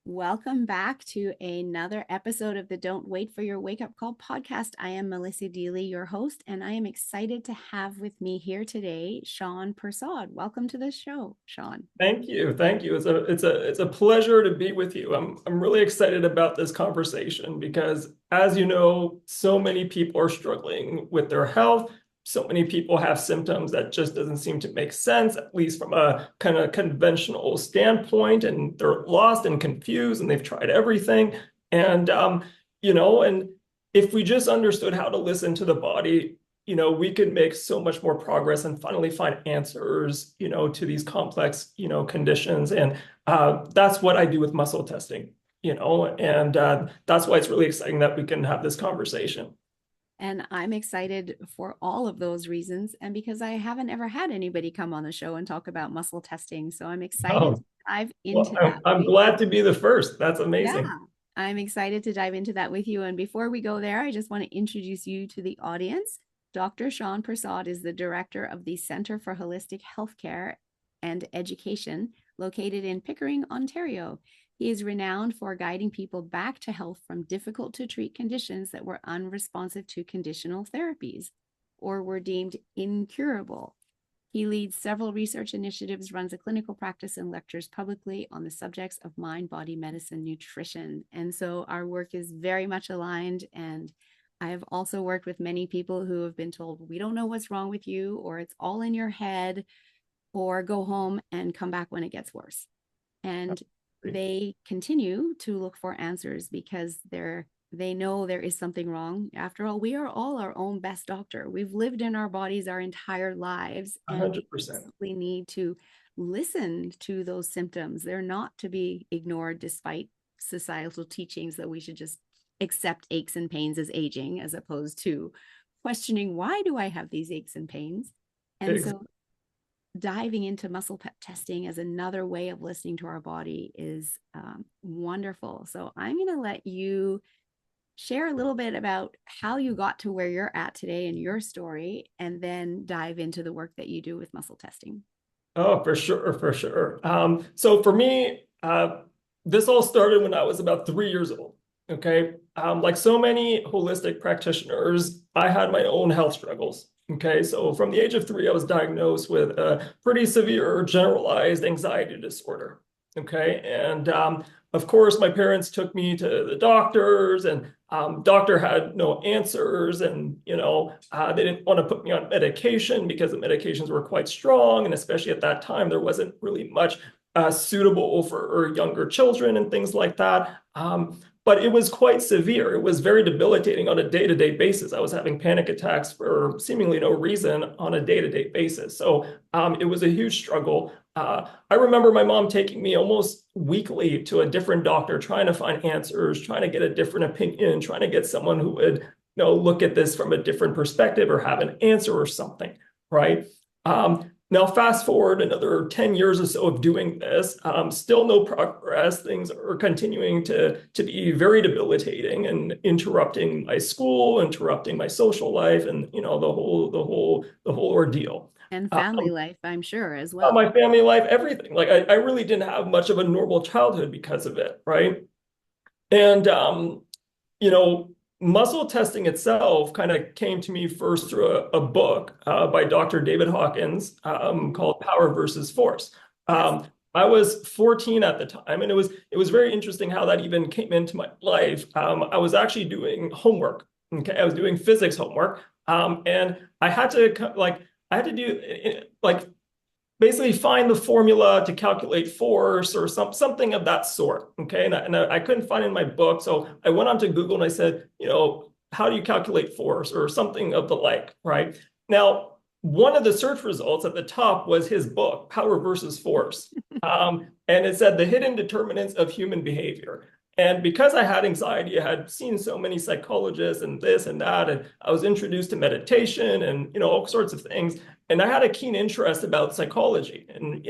Welcome back to another episode of the Don't Wait for Your Wake Up Call podcast. I am Melissa Deely, your host, and I am excited to have with me here today Sean Persad. Welcome to the show, Sean. Thank you. Thank you. It's a pleasure to be with you. I'm really excited about this conversation because as you know, so many people are struggling with their health. So many people have symptoms that just doesn't seem to make sense, at least from a kind of conventional standpoint, and they're lost and confused and they've tried everything. And and if we just understood how to listen to the body, we could make so much more progress and finally find answers, to these complex, conditions. And that's what I do with muscle testing, and that's why it's really exciting that we can have this conversation. And I'm excited for all of those reasons. And because I haven't ever had anybody come on the show and talk about muscle testing. So I'm excited to Oh, dive well, into I'm, that I'm with glad you. to be the first. That's Yeah. amazing. I'm excited to dive into that with you. And before we go there, I just want to introduce you to the audience. Dr. Sean Prasad is the director of the Center for Holistic Healthcare and Education, located in Pickering, Ontario. He is renowned for guiding people back to health from difficult to treat conditions that were unresponsive to conditional therapies or were deemed incurable. He leads several research initiatives, runs a clinical practice, and lectures publicly on the subjects of mind, body, medicine, nutrition. And so our work is very much aligned. And I have also worked with many people who have been told, we don't know what's wrong with you, or it's all in your head, or go home and come back when it gets worse. And they continue to look for answers because they know there is something wrong. After all, we are all our own best doctor. We've lived in our bodies our entire lives, and we 100%. simply need to listen to those symptoms. They're not to be ignored despite societal teachings that we should just accept aches and pains as aging, as opposed to questioning, why do I have these aches and pains? And so diving into muscle testing as another way of listening to our body is wonderful. So I'm going to let you share a little bit about how you got to where you're at today in your story, and then dive into the work that you do with muscle testing. Oh, for sure, for sure. So for me, this all started when I was about 3 years old. Okay. Like so many holistic practitioners, I had my own health struggles. Okay. So from the age of 3, I was diagnosed with a pretty severe generalized anxiety disorder. Okay. And of course, my parents took me to the doctors, and doctor had no answers. And, they didn't want to put me on medication because the medications were quite strong. And especially at that time, there wasn't really much suitable for younger children and things like that. But it was quite severe. It was very debilitating on a day-to-day basis. I was having panic attacks for seemingly no reason on a day-to-day basis. So it was a huge struggle. I remember my mom taking me almost weekly to a different doctor, trying to find answers, trying to get a different opinion, trying to get someone who would, look at this from a different perspective or have an answer or something, right? Now, fast forward another 10 years or so of doing this, still no progress. Things are continuing to be very debilitating and interrupting my school, interrupting my social life, and the whole ordeal. And family Um, life, I'm sure, as well. my family life, everything. Like I really didn't have much of a normal childhood because of it, right? And you know, muscle testing itself kind of came to me first through a book by Dr. David Hawkins called Power versus Force. Yes. I was 14 at the time, and it was very interesting how that even came into my life. I was actually doing homework. Okay, I was doing physics homework, and I had to do like basically find the formula to calculate force or something of that sort. Okay. And I couldn't find it in my book. So I went onto Google and I said, how do you calculate force or something of the like, right? Now, one of the search results at the top was his book, Power versus Force. And it said the hidden determinants of human behavior. And because I had anxiety, I had seen so many psychologists and this and that, and I was introduced to meditation and all sorts of things. And I had a keen interest about psychology, and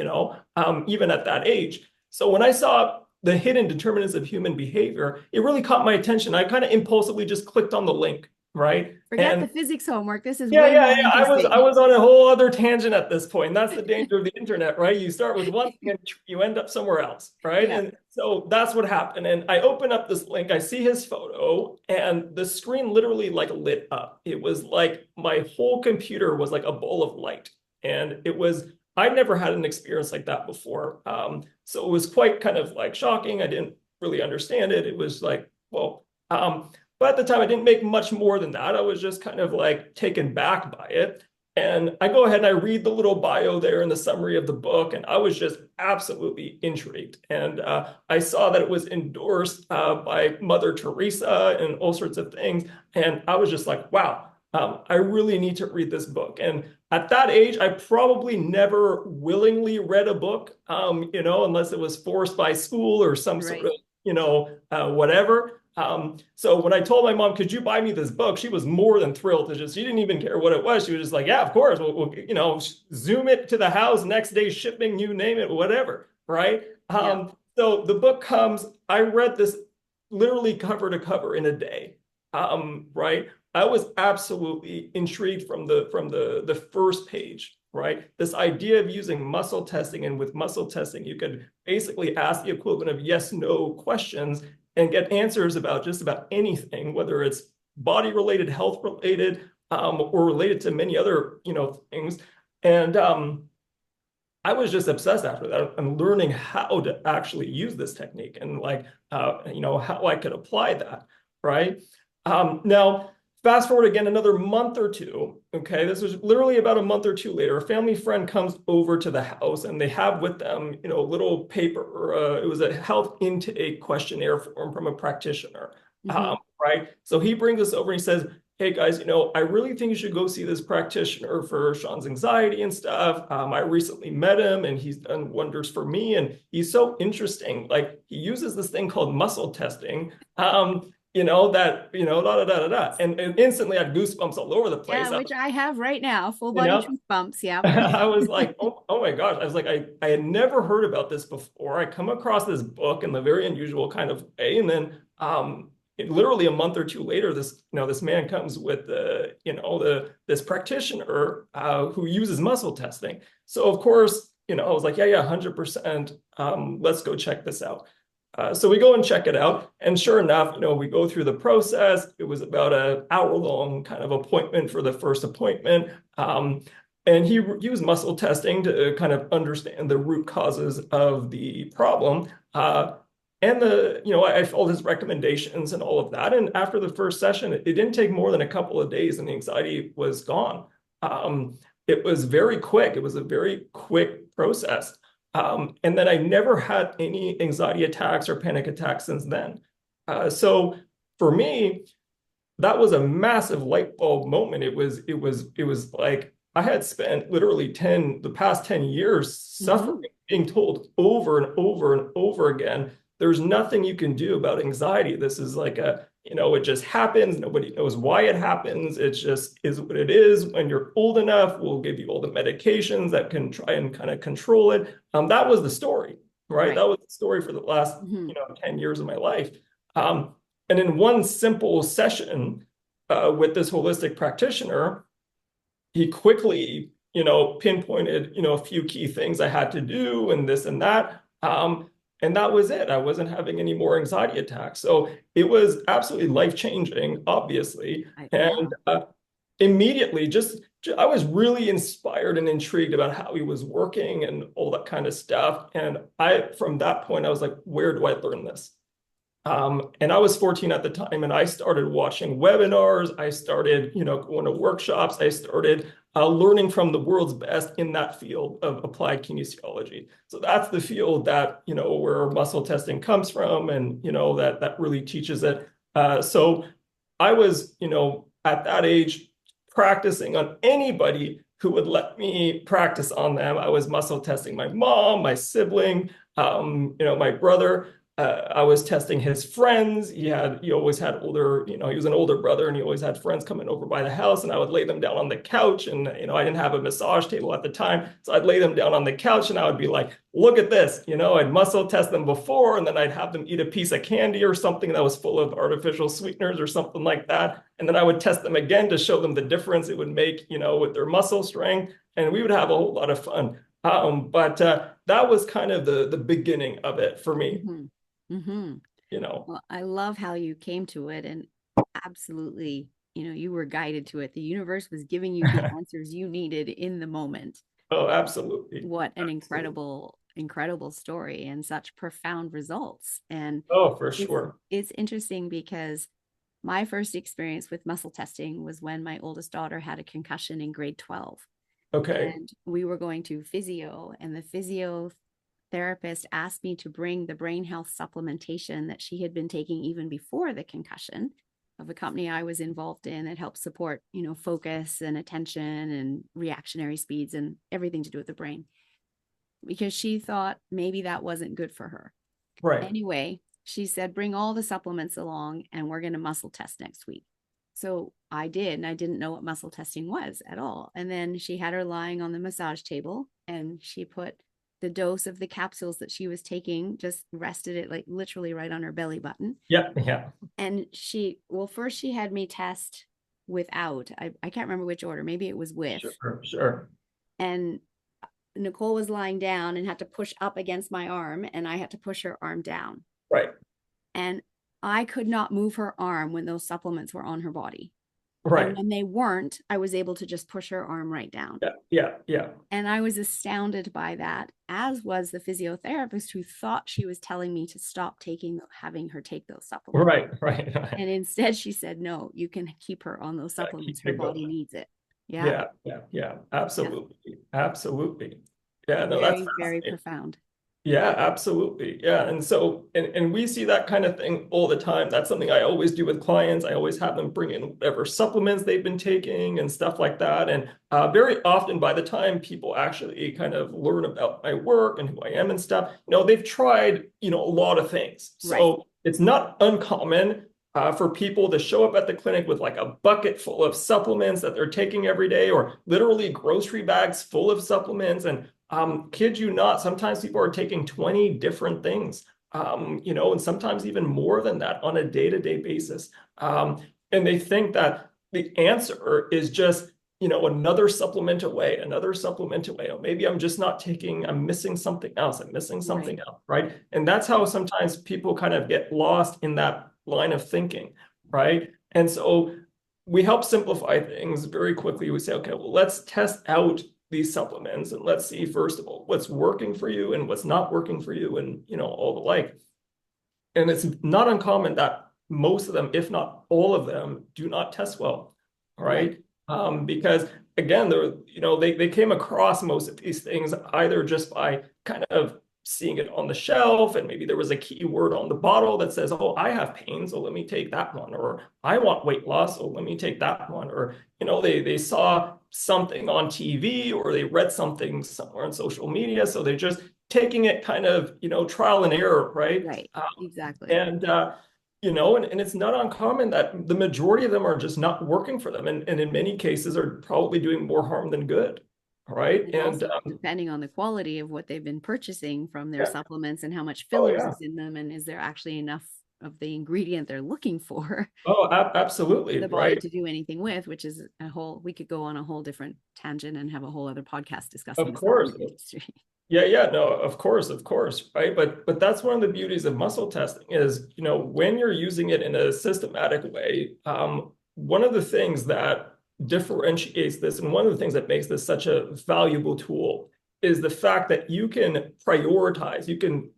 even at that age. So when I saw the hidden determinants of human behavior, it really caught my attention. I kind of impulsively just clicked on the link. right? Forget the And physics homework. This is yeah, way yeah, more yeah. I interesting. was on a whole other tangent at this point. That's the danger of the internet, right? You start with one thing and you end up somewhere else, right? Yeah. And so that's what happened. And I open up this link, I see his photo, and the screen literally like lit up. It was like my whole computer was like a ball of light. And it was, I'd never had an experience like that before. So it was quite kind of like shocking. I didn't really understand it. It was like, well, but at the time, I didn't make much more than that. I was just kind of like taken back by it. And I go ahead and I read the little bio there in the summary of the book, and I was just absolutely intrigued. And I saw that it was endorsed by Mother Teresa and all sorts of things. And I was just like, wow, I really need to read this book. And at that age, I probably never willingly read a book, unless it was forced by school or some sort Right. of, whatever. So when I told my mom, could you buy me this book? She was more than thrilled to just, she didn't even care what it was. She was just like, yeah, of course. We'll zoom it to the house, next day shipping, you name it, whatever. Right. Yeah. So the book comes, I read this literally cover to cover in a day. Right. I was absolutely intrigued from the first page, right? This idea of using muscle testing, and with muscle testing, you could basically ask the equivalent of yes, no questions and get answers about just about anything, whether it's body related, health related, or related to many other, things. And I was just obsessed after that and learning how to actually use this technique and like, how I could apply that, right? Now, fast forward again another month or two. Okay, this was literally about a month or two later. A family friend comes over to the house and they have with them, a little paper. It was a health intake questionnaire form from a practitioner. Hmm. Right. So he brings us over and he says, hey guys, I really think you should go see this practitioner for Sean's anxiety and stuff. I recently met him and he's done wonders for me. And he's so interesting. Like he uses this thing called muscle testing. Da da da da da. And instantly I had goosebumps all over the Yeah, place. which I have right now, full You body know, truth bumps. Yeah. I was like, oh my gosh. I was like, I had never heard about this before. I come across this book in the very unusual kind of way. And then literally a month or two later, this man comes with this practitioner who uses muscle testing. So of course, I was like, yeah, 100%. Let's go check this out. So we go and check it out. And sure enough, we go through the process. It was about an hour-long kind of appointment for the first appointment. And he used muscle testing to kind of understand the root causes of the problem. And I followed his recommendations and all of that. And after the first session, it didn't take more than a couple of days and the anxiety was gone. It was very quick. It was a very quick process. And then I never had any anxiety attacks or panic attacks since then. So for me, that was a massive light bulb moment. It was like I had spent literally the past 10 years suffering, Hmm. being told over and over and over again, there's nothing you can do about anxiety. This is like it just happens. Nobody knows why it happens. It just is what it is. When you're old enough, we'll give you all the medications that can try and kind of control it. That was the story, right? Right. That was the story for the last, Hmm. 10 years of my life. And in one simple session with this holistic practitioner, he quickly, pinpointed, a few key things I had to do and this and that. And that was it. I wasn't having any more anxiety attacks. So it was absolutely life changing, obviously. Yeah. And immediately, I was really inspired and intrigued about how he was working and all that kind of stuff. And from that point, I was like, where do I learn this? And I was 14 at the time, and I started watching webinars. I started, going to workshops. I started learning from the world's best in that field of applied kinesiology. So that's the field that, where muscle testing comes from, and that really teaches it. So I was, at that age, practicing on anybody who would let me practice on them. I was muscle testing my mom, my sibling, my brother. I was testing his friends. He always had older, he was an older brother and he always had friends coming over by the house and I would lay them down on the couch and, I didn't have a massage table at the time. So I'd lay them down on the couch and I would be like, look at this, I'd muscle test them before and then I'd have them eat a piece of candy or something that was full of artificial sweeteners or something like that. And then I would test them again to show them the difference it would make, with their muscle strength. And we would have a whole lot of fun. But that was kind of the beginning of it for me, Mm-hmm. Mm-hmm. you know. Well, I love how you came to it and absolutely, you were guided to it. The universe was giving you the answers you needed in the moment. Oh, absolutely. What an Absolutely. incredible story and such profound results. And Oh, for it's sure. it's interesting because my first experience with muscle testing was when my oldest daughter had a concussion in grade 12. Okay. And we were going to physio, and the physio therapist asked me to bring the brain health supplementation that she had been taking even before the concussion of a company I was involved in that helps support, focus and attention and reactionary speeds and everything to do with the brain, because she thought maybe that wasn't good for her. Right. Anyway, she said, bring all the supplements along and we're going to muscle test next week. So I did, and I didn't know what muscle testing was at all. And then she had her lying on the massage table and she put the dose of the capsules that she was taking, just rested it like literally right on her belly button. Yeah. Yeah. And first she had me test without, I can't remember which order, maybe it was with. Sure. Sure. And Nicole was lying down and had to push up against my arm, and I had to push her arm down. Right. And I could not move her arm when those supplements were on her body. And Right. when they weren't, I was able to just push her arm right down. Yeah. Yeah. Yeah. And I was astounded by that, as was the physiotherapist who thought she was telling me to stop having her take those supplements. Right. Right. And instead, she said, no, you can keep her on those Yeah, keep supplements. Her it body going. needs it. Yeah. Yeah. Yeah. Yeah. Yeah. Absolutely. Absolutely. Yeah. No, that's Very, very fascinating. profound. Yeah, absolutely. Yeah. And so, and we see that kind of thing all the time. That's something I always do with clients. I always have them bring in whatever supplements they've been taking and stuff like that. And very often, by the time people actually kind of learn about my work and who I am and stuff, they've tried, a lot of things. Right. So it's not uncommon for people to show up at the clinic with like a bucket full of supplements that they're taking every day, or literally grocery bags full of supplements. And kid you not, sometimes people are taking 20 different things, and sometimes even more than that on a day-to-day basis. And they think that the answer is just, another supplement away, another supplement away. Or maybe I'm missing something else. I'm missing Right. something else, right? And that's how sometimes people kind of get lost in that line of thinking, right? And so we help simplify things very quickly. We say, okay, well, let's test out these supplements and let's see, first of all, what's working for you and what's not working for you and, all the like. And it's not uncommon that most of them, if not all of them, do not test well, Right. right? Because again, they came across most of these things either just by kind of seeing it on the shelf, and maybe there was a keyword on the bottle that says, "Oh, I have pain, so let me take that one," or "I want weight loss, so let me take that one," or they saw something on TV or they read something somewhere on social media, so they're just taking it kind of trial and error, right? Right. Exactly. And and it's not uncommon that the majority of them are just not working for them, and in many cases are probably doing more harm than good, right? And And also depending on the quality of what they've been purchasing from their yeah, supplements and how much oh fillers yeah, is in them, and is there actually enough of the ingredient they're looking for oh, for absolutely, the body right? to do anything with, which is we could go on a whole different tangent and have a whole other podcast discussing Of the course. supplement industry. Yeah, yeah, no, of course, right? But that's one of the beauties of muscle testing is, when you're using it in a systematic way, one of the things that differentiates this and one of the things that makes this such a valuable tool is the fact that you can prioritize, you can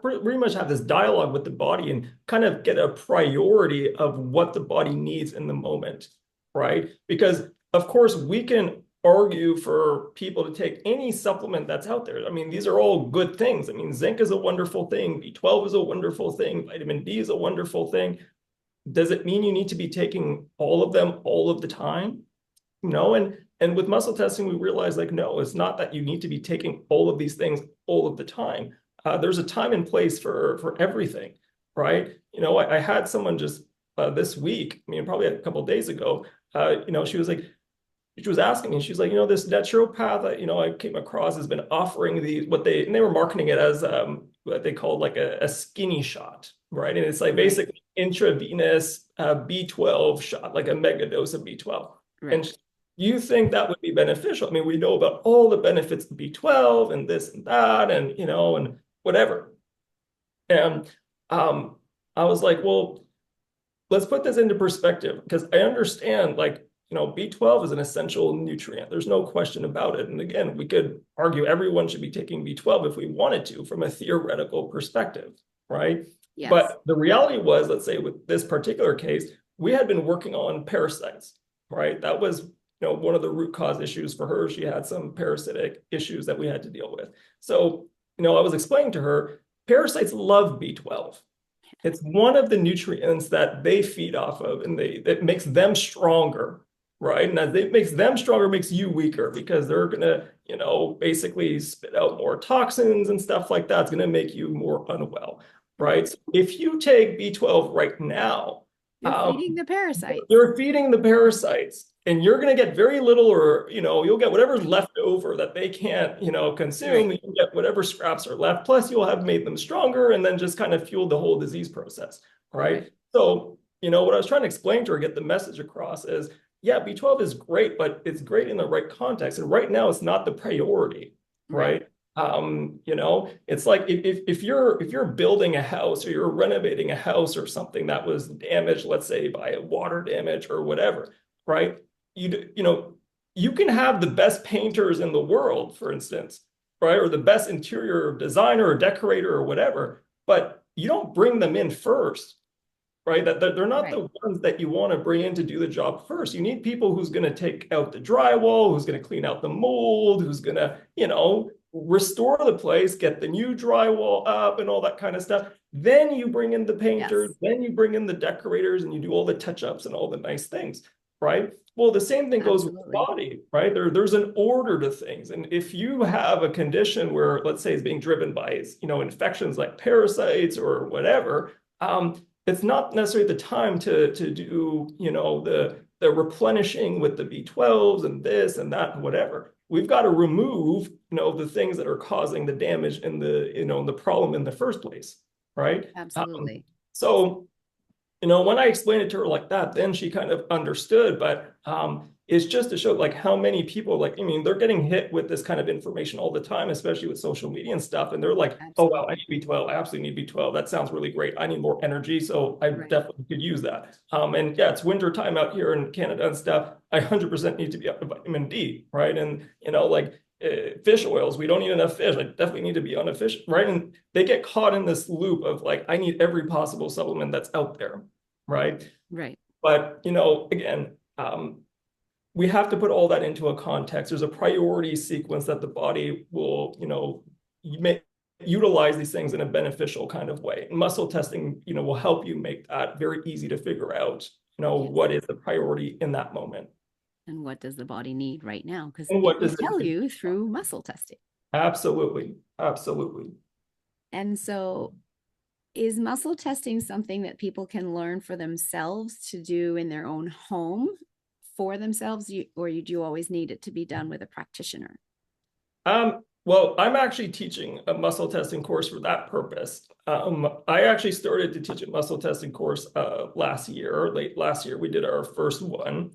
pretty much have this dialogue with the body and kind of get a priority of what the body needs in the moment, right? Because of course we can argue for people to take any supplement that's out there. I mean, these are all good things. I mean, zinc is a wonderful thing. B12 is a wonderful thing. Vitamin D is a wonderful thing. Does it mean you need to be taking all of them all of the time? No. And with muscle testing, we realize like, no, it's not that you need to be taking all of these things all of the time. there's a time and place for everything, right? I had someone just this week, I mean, probably a couple of days ago, she was like, she was asking me, she's like, this naturopath that, I came across has been offering these, and they were marketing it as what they called like a skinny shot, right? And it's like Right. basically intravenous B12 shot, like a mega dose of B12. Right. And you think that would be beneficial? I mean, we know about all the benefits of B12 and this and that, and whatever. And um, I was like, well, let's put this into perspective because I understand like B12 is an essential nutrient. There's no question about it. And again, we could argue everyone should be taking B12 if we wanted to from a theoretical perspective, right? Yes. But the reality was, let's say with this particular case, we had been working on parasites, right? That was one of the root cause issues for her. She had some parasitic issues that we had to deal with. So, I was explaining to her, parasites love B12. It's one of the nutrients that they feed off of, and that makes them stronger, right? And as it makes them stronger, makes you weaker because they're gonna, basically spit out more toxins and stuff like that. It's gonna make you more unwell, Right. right? So if you take B12 right now, You're um, feeding the parasites. you're feeding the parasites and you're going to get very little, or you'll get whatever's left over that they can't consume, Right. and you'll get whatever scraps are left, plus you'll have made them stronger and then just kind of fueled the whole disease process, Right. right? So what I was trying to explain to her, get the message across is, yeah, B12 is great, but it's great in the right context, and right now it's not the priority, Right. right? It's like if you're building a house or you're renovating a house or something that was damaged, let's say by water damage or whatever, right? You can have the best painters in the world, for instance, right? Or the best interior designer or decorator or whatever, but you don't bring them in first, right? That they're not Right. the ones that you want to bring in to do the job first. You need people who's going to take out the drywall, who's going to clean out the mold, who's going to, restore the place, get the new drywall up and all that kind of stuff. Then you bring in the painters, Yes. then you bring in the decorators and you do all the touch-ups and all the nice things, right? Well, the same thing goes with the Absolutely. body, right? There's an order to things. And if you have a condition where, let's say, it's being driven by, infections like parasites or whatever, it's not necessarily the time to do, the replenishing with the B12s and this and that and whatever. We've got to remove, the things that are causing the damage and the problem in the first place, right? Absolutely. So when I explained it to her like that, then she kind of understood. But it's just to show like how many people, like, I mean, they're getting hit with this kind of information all the time, especially with social media and stuff. And they're like, oh, wow, I Absolutely. need B12. I absolutely need B12. That sounds really great. I need more energy. So I Right. definitely could use that. And yeah, it's winter time out here in Canada and stuff. I 100% need to be up to vitamin D, right? And, like, fish oils, we don't eat enough fish. I definitely need to be on a fish, right? And they get caught in this loop of like, I need every possible supplement that's out there, right? Right. But again, we have to put all that into a context. There's a priority sequence that the body will, utilize these things in a beneficial kind of way. And muscle testing, will help you make that very easy to figure out, Yes. what is the priority in that moment. And what does the body need right now? Because And it what will does tell it? you through muscle testing. Absolutely. Absolutely. And so, is muscle testing something that people can learn for themselves to do in their own home for themselves, or do you always need it to be done with a practitioner? Well, I'm actually teaching a muscle testing course for that purpose. I actually started to teach a muscle testing course last year, late last year. We did our first one.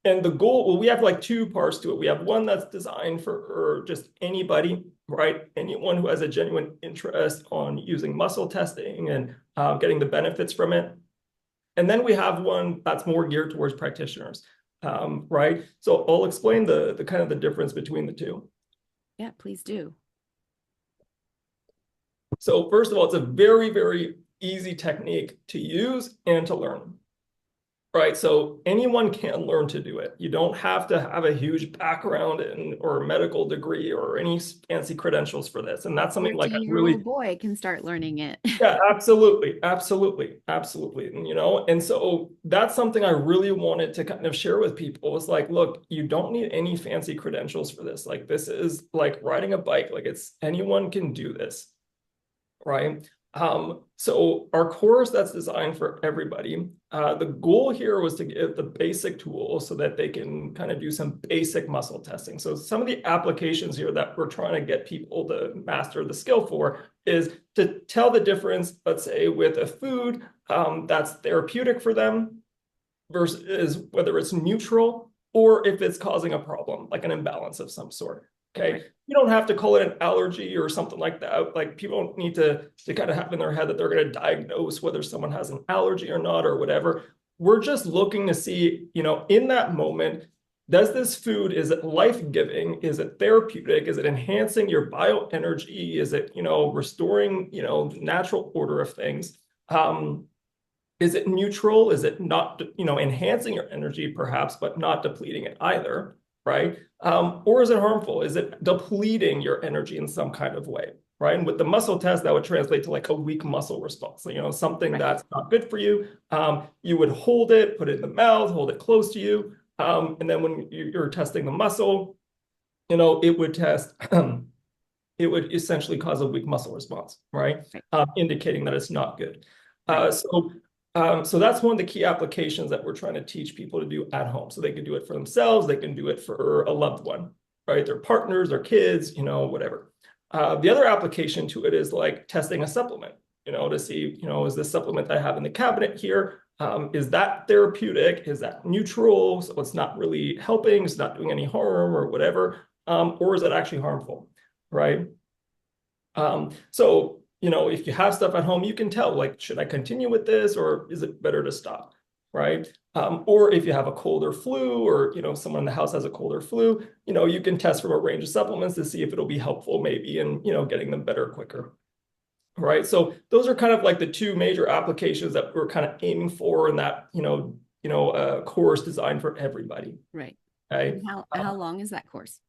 And the goal, well, we have like two parts to it. We have one that's designed for just anybody, right? Anyone who has a genuine interest on using muscle testing and getting the benefits from it. And then we have one that's more geared towards practitioners, right? So I'll explain the kind of the difference between the two. Yeah, please do. So first of all, it's a very, very easy technique to use and to learn, right? So anyone can learn to do it. You don't have to have a huge background or a medical degree or any fancy credentials for this. And A that's something like I 14-year-old really, boy can start learning it. yeah, absolutely, absolutely, absolutely. And so that's something I really wanted to kind of share with people. It's like, look, you don't need any fancy credentials for this. Like, this is like riding a bike. Like, anyone can do this. right? So our course that's designed for everybody. The goal here was to give the basic tools so that they can kind of do some basic muscle testing. So some of the applications here that we're trying to get people to master the skill for is to tell the difference, let's say, with a food that's therapeutic for them versus whether it's neutral or if it's causing a problem, like an imbalance of some sort. Okay. Right. You don't have to call it an allergy or something like that. Like people don't need to kind of have in their head that they're going to diagnose whether someone has an allergy or not or whatever. We're just looking to see, in that moment, does this food, is it life-giving? Is it therapeutic? Is it enhancing your bioenergy? Is it, restoring, the natural order of things? Is it neutral? Is it not, enhancing your energy perhaps, but not depleting it either, right? Or is it harmful? Is it depleting your energy in some kind of way, right? And with the muscle test, that would translate to like a weak muscle response. So, something Right. that's not good for you. You would hold it, put it in the mouth, hold it close to you. And then when you're testing the muscle, it would test, it would essentially cause a weak muscle response, right? Right. Indicating that it's not good. Right. So that's one of the key applications that we're trying to teach people to do at home. So they can do it for themselves, they can do it for a loved one, right? Their partners, their kids, whatever. The other application to it is like testing a supplement, to see, is this supplement that I have in the cabinet here, is that therapeutic? Is that neutral? So it's not really helping, it's not doing any harm or whatever, or is it actually harmful, right? So, if you have stuff at home, you can tell, like, should I continue with this or is it better to stop, right? Or if you have a cold or flu or, someone in the house has a cold or flu, you can test from a range of supplements to see if it'll be helpful maybe in, getting them better quicker, right? So those are kind of like the two major applications that we're kind of aiming for in that, course designed for everybody, Right. okay? And how long is that course?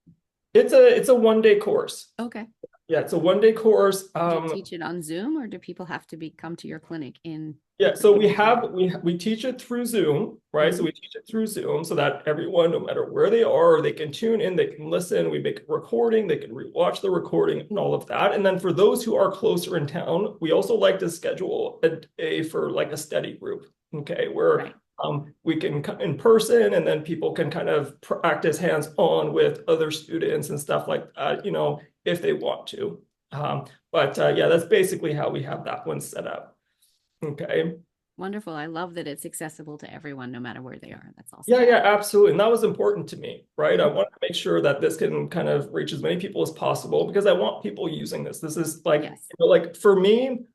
It's a 1 day course. Okay. Yeah, it's a 1 day course. Do you teach it on Zoom or do people have to come to your clinic in? Yeah, so we teach it through Zoom, right? So Mhm. we teach it through Zoom so that everyone, no matter where they are, they can tune in, they can listen, we make a recording, they can rewatch the recording and all of that. And then for those who are closer in town, we also like to schedule a day for like a study group, okay, where Right. we can come in person and then people can kind of practice hands-on with other students and stuff like that, if they want to. But yeah, that's basically how we have that one set up. Okay. Wonderful. I love that it's accessible to everyone, no matter where they are. That's awesome. Yeah, absolutely. And that was important to me, right? I Mhm. want to make sure that this can kind of reach as many people as possible because I want people using this. This is like, Yes. like for me,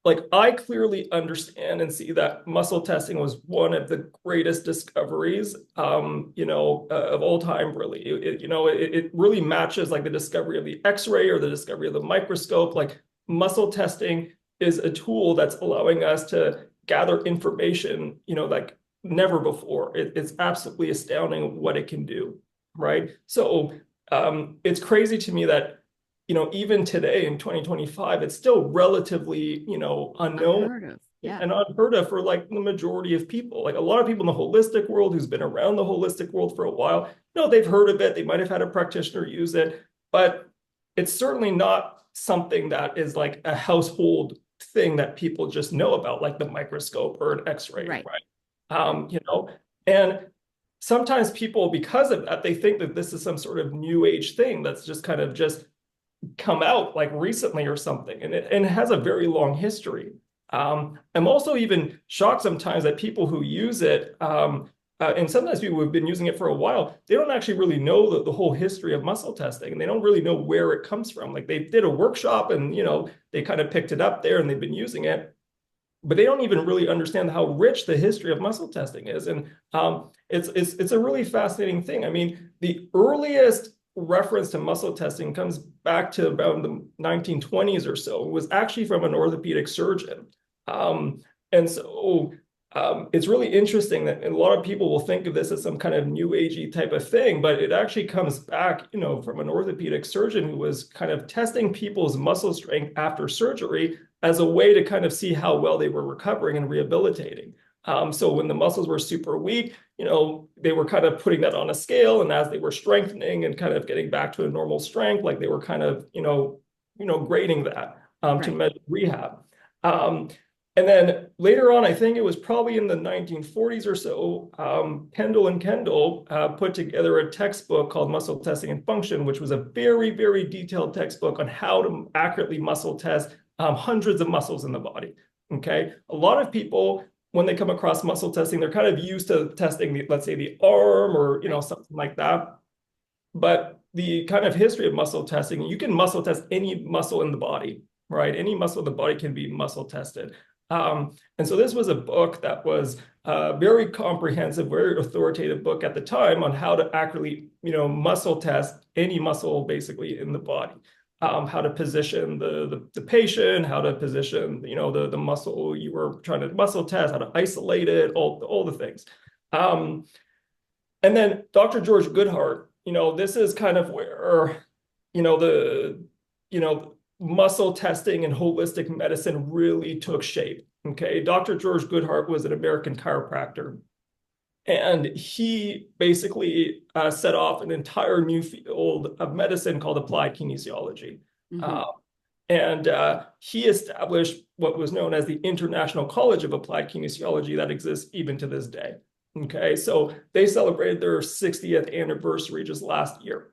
like I clearly understand and see that muscle testing was one of the greatest discoveries, of all time, really. It really matches like the discovery of the X-ray or the discovery of the microscope. Like muscle testing is a tool that's allowing us to gather information, like never before. It's absolutely astounding what it can do, right? So it's crazy to me that, even today in 2025, it's still relatively, unknown Unheard of. Yeah. and unheard of for like the majority of people. Like a lot of people in the holistic world who's been around the holistic world for a while, they've heard of it. They might have had a practitioner use it, but it's certainly not something that is like a household thing that people just know about, like the microscope or an X-ray, Right. right? Right. And sometimes people, because of that, they think that this is some sort of new age thing that's just kind of just come out like recently or something, and it has a very long history. I'm also even shocked sometimes that people who use it, and sometimes people who've been using it for a while, they don't actually really know the whole history of muscle testing, and they don't really know where it comes from. Like they did a workshop, and they kind of picked it up there, and they've been using it, but they don't even really understand how rich the history of muscle testing is. And it's a really fascinating thing. I mean, the earliest reference to muscle testing comes back to about the 1920s or so. It was actually from an orthopedic surgeon. And so it's really interesting that a lot of people will think of this as some kind of new agey type of thing, but it actually comes back, from an orthopedic surgeon who was kind of testing people's muscle strength after surgery as a way to kind of see how well they were recovering and rehabilitating. So when the muscles were super weak, they were kind of putting that on a scale, and as they were strengthening and kind of getting back to a normal strength, like they were kind of, grading that. to Right. measure rehab. Um, and then later on, I think it was probably in the 1940s or so, Kendall and Kendall put together a textbook called Muscle Testing and Function, which was a very, very detailed textbook on how to accurately muscle test hundreds of muscles in the body. Okay. A lot of people, when they come across muscle testing, they're kind of used to testing, let's say, the arm or, Right. something like that. But the kind of history of muscle testing, you can muscle test any muscle in the body, right? Any muscle in the body can be muscle tested. And so this was a book that was a very comprehensive, very authoritative book at the time on how to accurately, muscle test any muscle basically in the body. How to position the patient, how to position, the muscle you were trying to muscle test, how to isolate it, all the things. And then Dr. George Goodhart, this is kind of where, the, muscle testing and holistic medicine really took shape. Okay. Dr. George Goodhart was an American chiropractor, and he basically set off an entire new field of medicine called applied kinesiology. Mm-hmm. Uh, and he established what was known as the International College of Applied Kinesiology that exists even to this day. Okay, so they celebrated their 60th anniversary just last year.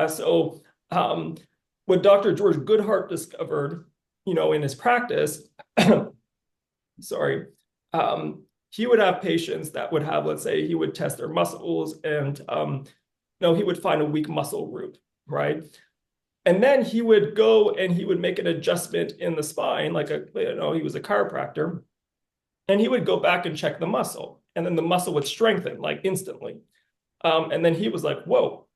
So what Dr. George Goodhart discovered, in his practice, sorry, he would have patients that would have, let's say, he would test their muscles, and he would find a weak muscle group, right? And then he would go and he would make an adjustment in the spine, like he was a chiropractor, and he would go back and check the muscle, and then the muscle would strengthen like instantly. And then he was like, whoa,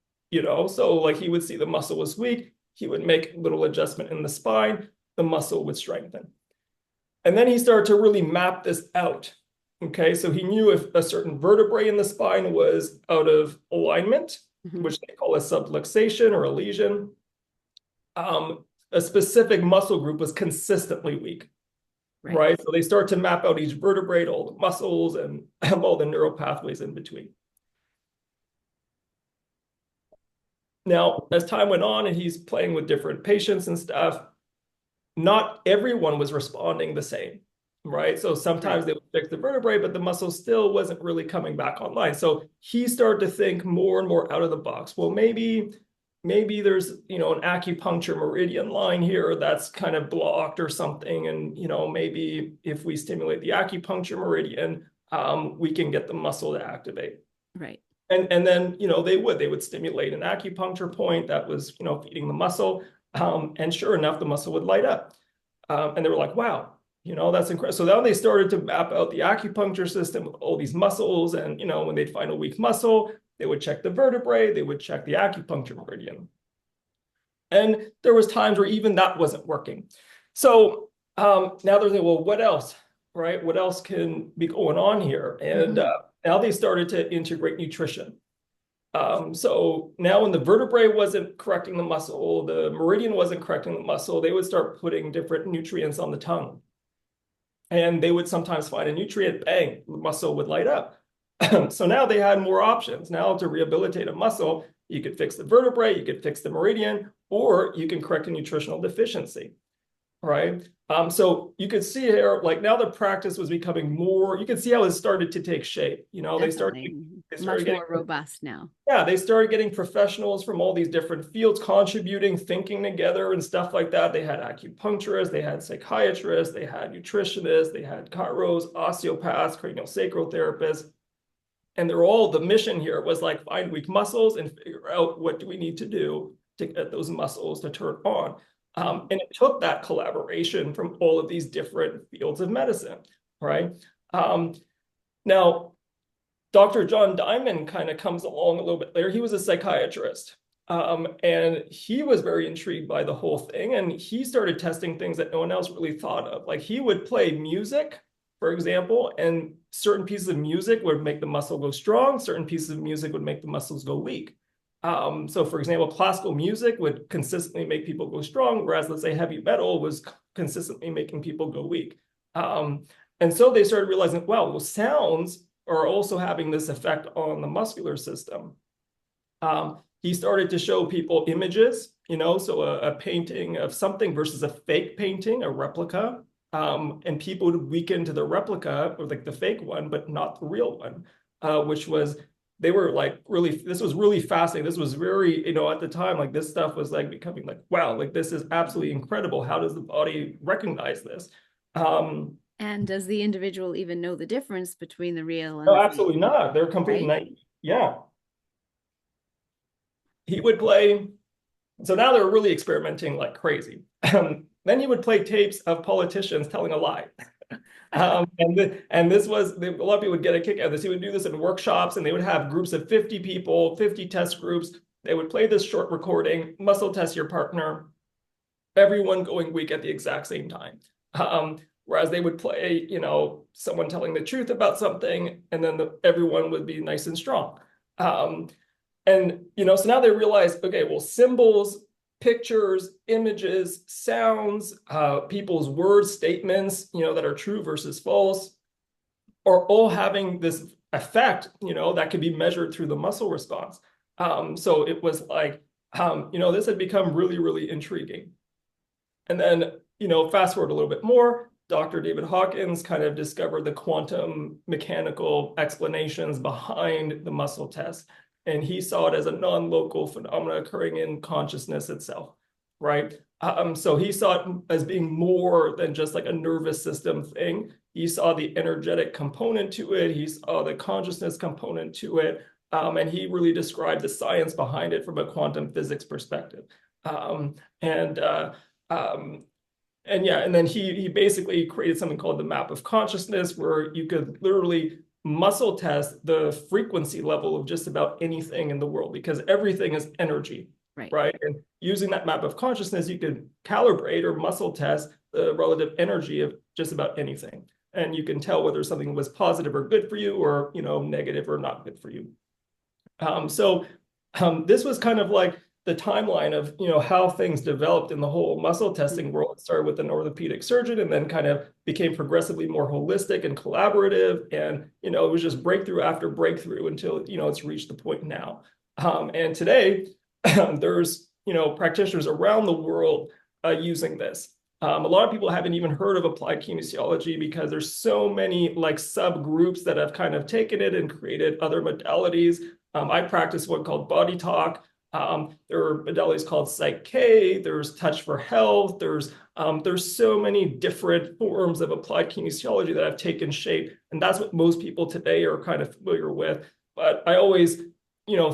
so like he would see the muscle was weak, he would make a little adjustment in the spine, the muscle would strengthen. And then he started to really map this out. Okay, so he knew if a certain vertebrae in the spine was out of alignment, Mm-hmm. which they call a subluxation or a lesion, a specific muscle group was consistently weak, Right. right? So they start to map out each vertebrae, all the muscles, and all the neural pathways in between. Now, as time went on and he's playing with different patients and stuff, not everyone was responding the same, right? So Right. sometimes they would fix the vertebrae, but the muscle still wasn't really coming back online. So he started to think more and more out of the box. Well, maybe there's an acupuncture meridian line here that's kind of blocked or something, and maybe if we stimulate the acupuncture meridian, we can get the muscle to activate. Right. And then they would stimulate an acupuncture point that was feeding the muscle, and sure enough the muscle would light up, and they were like, wow, that's incredible. So now they started to map out the acupuncture system with all these muscles, and when they'd find a weak muscle, they would check the vertebrae, they would check the acupuncture meridian. And there was times where even that wasn't working. So now they're saying, well, what else, right? What else can be going on here? And Mm-hmm. now they started to integrate nutrition. So now when the vertebrae wasn't correcting the muscle, the meridian wasn't correcting the muscle, they would start putting different nutrients on the tongue. And they would sometimes find a nutrient, bang, the muscle would light up. So now they had more options. Now to rehabilitate a muscle, you could fix the vertebrae, you could fix the meridian, or you can correct a nutritional deficiency, right? So you could see here, like now the practice was becoming more, you could see how it started to take shape. Definitely. They started Much getting, more robust now. yeah, they started getting professionals from all these different fields contributing, thinking together and stuff like that. They had acupuncturists, they had psychiatrists, they had nutritionists, they had chiros, osteopaths, craniosacral therapists. And they're all, the mission here was like find weak muscles and figure out what do we need to do to get those muscles to turn on. And it took that collaboration from all of these different fields of medicine, right? Now, Dr. John Diamond kind of comes along a little bit later. He was a psychiatrist. And he was very intrigued by the whole thing. And he started testing things that no one else really thought of. Like he would play music, for example, and certain pieces of music would make the muscle go strong. Certain pieces of music would make the muscles go weak. So for example, classical music would consistently make people go strong, whereas let's say heavy metal was consistently making people go weak. And so they started realizing, well, sounds are also having this effect on the muscular system. He started to show people images, so a painting of something versus a fake painting, a replica. And people would weaken to the replica or like the fake one, but not the real one, which was they were like really, this was really fascinating. This was very, at the time, like this stuff was like becoming like, wow, like this is absolutely incredible. How does the body recognize this? Um, And does the individual even know the difference between the real and no, the fake? absolutely not. They're completely Right? naive. Yeah. He would play. So now they're really experimenting like crazy. Then he would play tapes of politicians telling a lie. And this was a lot of people would get a kick out of this. He would do this in workshops, and they would have groups of 50 people, 50 test groups. They would play this short recording, muscle test your partner, everyone going weak at the exact same time. Whereas they would play, someone telling the truth about something, and then everyone would be nice and strong. And so now they realize, okay, well, symbols, pictures, images, sounds, people's words, statements, that are true versus false, are all having this effect, that could be measured through the muscle response. So it was like, this had become really, really intriguing. And then, fast forward a little bit more, Dr. David Hawkins kind of discovered the quantum mechanical explanations behind the muscle test. And he saw it as a non-local phenomenon occurring in consciousness itself, right? So he saw it as being more than just like a nervous system thing. He saw the energetic component to it. He saw the consciousness component to it. And he really described the science behind it from a quantum physics perspective. Um, and uh, um, and yeah, and then he basically created something called the map of consciousness, where you could literally muscle test the frequency level of just about anything in the world, because everything is energy, Right. right? And using that map of consciousness, you could calibrate or muscle test the relative energy of just about anything. And you can tell whether something was positive or good for you, or negative or not good for you. So this was kind of like the timeline of how things developed in the whole muscle testing world. It started with an orthopedic surgeon, and then kind of became progressively more holistic and collaborative. And it was just breakthrough after breakthrough until it's reached the point now. And today, there's practitioners around the world using this. A lot of people haven't even heard of applied kinesiology because there's so many like subgroups that have kind of taken it and created other modalities. I practice one called Body Talk. There are modalities called Psych K. There's Touch for Health. There's so many different forms of applied kinesiology that have taken shape, and that's what most people today are kind of familiar with. But I always,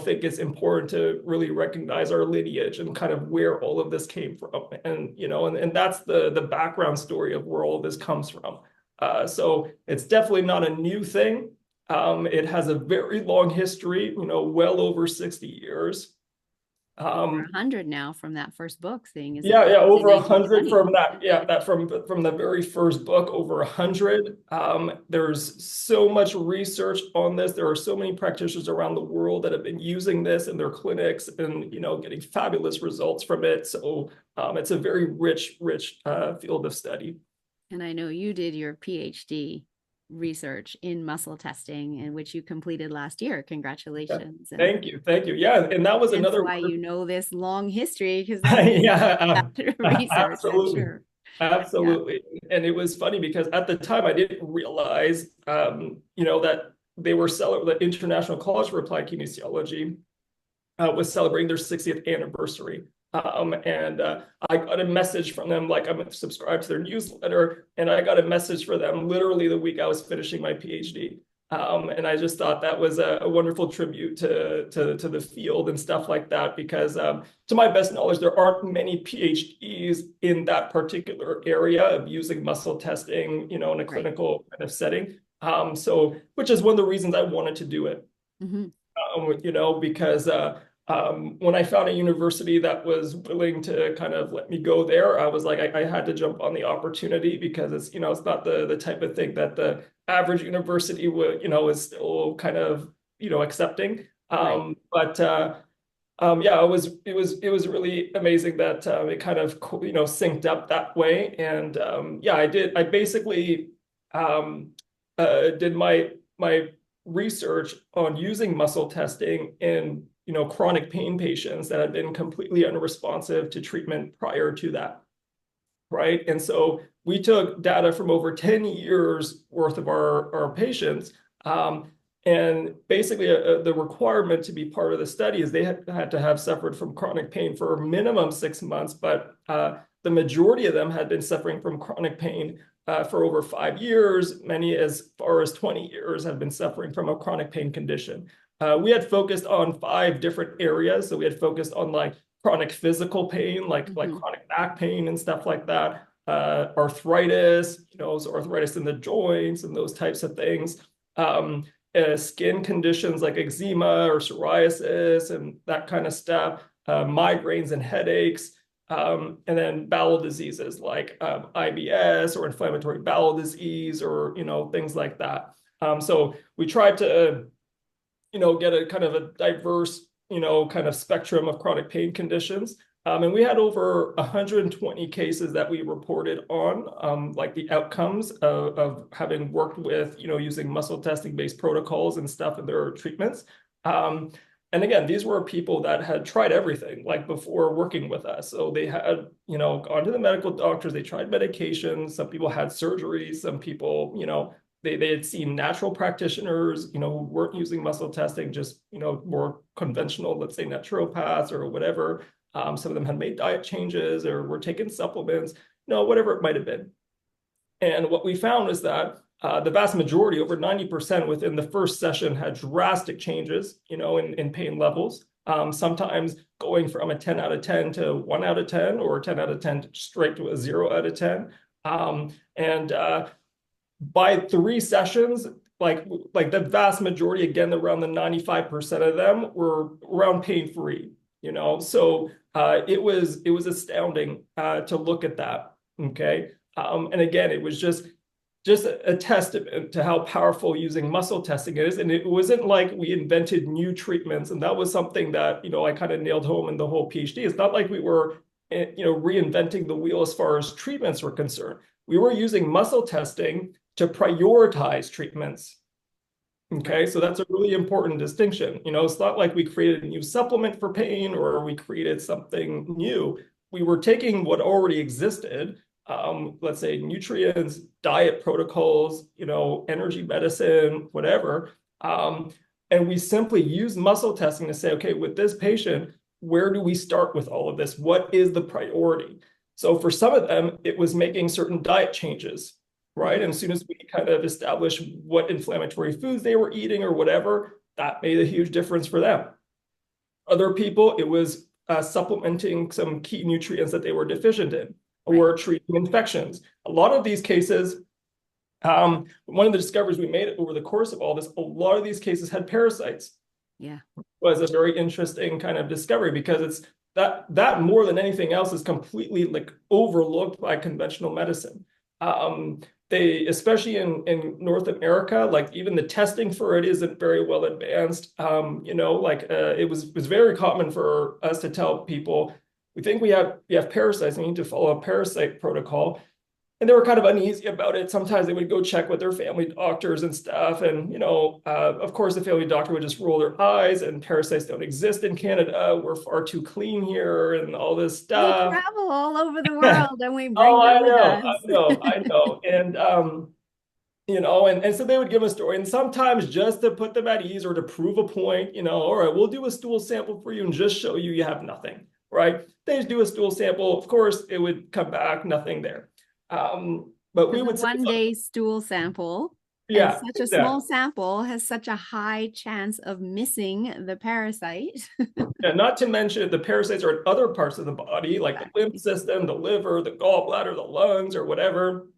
think it's important to really recognize our lineage and kind of where all of this came from, and that's the background story of where all this comes from. So it's definitely not a new thing. It has a very long history, well over 60 years. Over Um, 100 now from that first book thing, is it? yeah, In over 100 1920. from that. Yeah, that from the very first book, over 100. There's so much research on this. There are so many practitioners around the world that have been using this in their clinics and getting fabulous results from it. So it's a very rich field of study. And I know you did your PhD research in muscle testing, in which you completed last year. Yeah. Congratulations. And Thank you, thank you. Yeah, and that was hence another why one. you know this long history, because that was Yeah, that research, I'm absolutely. sure. Yeah. Absolutely. And it was funny because at the time I didn't realize, that they were the International College for Applied Kinesiology was celebrating their 60th anniversary. And I got a message from them, like I'm subscribed to their newsletter, and I got a message for them literally the week I was finishing my PhD. And I just thought that was a wonderful tribute to the field and stuff like that, because to my best knowledge, there aren't many PhDs in that particular area of using muscle testing, in a Right. clinical kind of setting. So, which is one of the reasons I wanted to do it, Mm-hmm. because when I found a university that was willing to kind of let me go there, I was like, I had to jump on the opportunity, because it's not the type of thing that the average university would, is still kind of, accepting. Right. But yeah, it was really amazing that it kind of synced up that way. And yeah, I basically did my research on using muscle testing in chronic pain patients that had been completely unresponsive to treatment prior to that, right? And so we took data from over 10 years worth of our patients. And basically, the requirement to be part of the study is they had to have suffered from chronic pain for a minimum 6 months, but the majority of them had been suffering from chronic pain for over 5 years. Many as far as 20 years have been suffering from a chronic pain condition. We had focused on 5 different areas. So we had focused on like chronic physical pain, like chronic back pain and stuff like that, arthritis, so arthritis in the joints and those types of things, skin conditions like eczema or psoriasis and that kind of stuff, migraines and headaches, and then bowel diseases like IBS or inflammatory bowel disease or things like that. So we tried to get a kind of a diverse kind of spectrum of chronic pain conditions. And we had over 120 cases that we reported on, like the outcomes of having worked with, using muscle testing based protocols and stuff in their treatments. And again, these were people that had tried everything like before working with us. So they had, gone to the medical doctors, they tried medications, some people had surgeries, some people, they had seen natural practitioners, who weren't using muscle testing, just, more conventional, let's say naturopaths or whatever. Some of them had made diet changes or were taking supplements, whatever it might have been. And what we found was that the vast majority, over 90% within the first session, had drastic changes, in pain levels. Sometimes going from a 10 out of 10 to 1 out of 10 or 10 out of 10 straight to a 0 out of 10. And by 3 sessions, like the vast majority, again, around the 95% of them were around pain-free, So it was astounding to look at that. Okay. And again, it was just a testament to how powerful using muscle testing is. And it wasn't like we invented new treatments. And that was something that, I kind of nailed home in the whole PhD. It's not like we were, reinventing the wheel as far as treatments were concerned. We were using muscle testing to prioritize treatments. Okay, so that's a really important distinction. It's not like we created a new supplement for pain or we created something new. We were taking what already existed, let's say nutrients, diet protocols, energy medicine, whatever. And we simply use muscle testing to say, okay, with this patient, where do we start with all of this? What is the priority? So for some of them, it was making certain diet changes, right? And as soon as we kind of establish what inflammatory foods they were eating or whatever, that made a huge difference for them. Other people, it was supplementing some key nutrients that they were deficient in or treating infections. A lot of these cases, one of the discoveries we made over the course of all this, a lot of these cases had parasites. Yeah. Was a very interesting kind of discovery because it's that more than anything else is completely like overlooked by conventional medicine. They, especially in North America, like even the testing for it isn't very well advanced. It was very common for us to tell people, we think we have parasites, we need to follow a parasite protocol. And they were kind of uneasy about it. Sometimes they would go check with their family doctors and stuff. And, of course, the family doctor would just roll their eyes and parasites don't exist in Canada. We're far too clean here and all this We stuff. travel all over the world and we bring Oh, them I with know, us. I know. And, and so they would give a story. And sometimes just to put them at ease or to prove a point, all right, we'll do a stool sample for you and just show you have nothing, right? They just do a stool sample. Of course, it would come back, nothing there. But we Because a would say, one-day stool sample and yeah, such a small exactly. sample has such a high chance of missing the parasite. And not to mention the parasites are in other parts of the body, like the lymph Exactly. system, the liver, the gallbladder, the lungs, or whatever.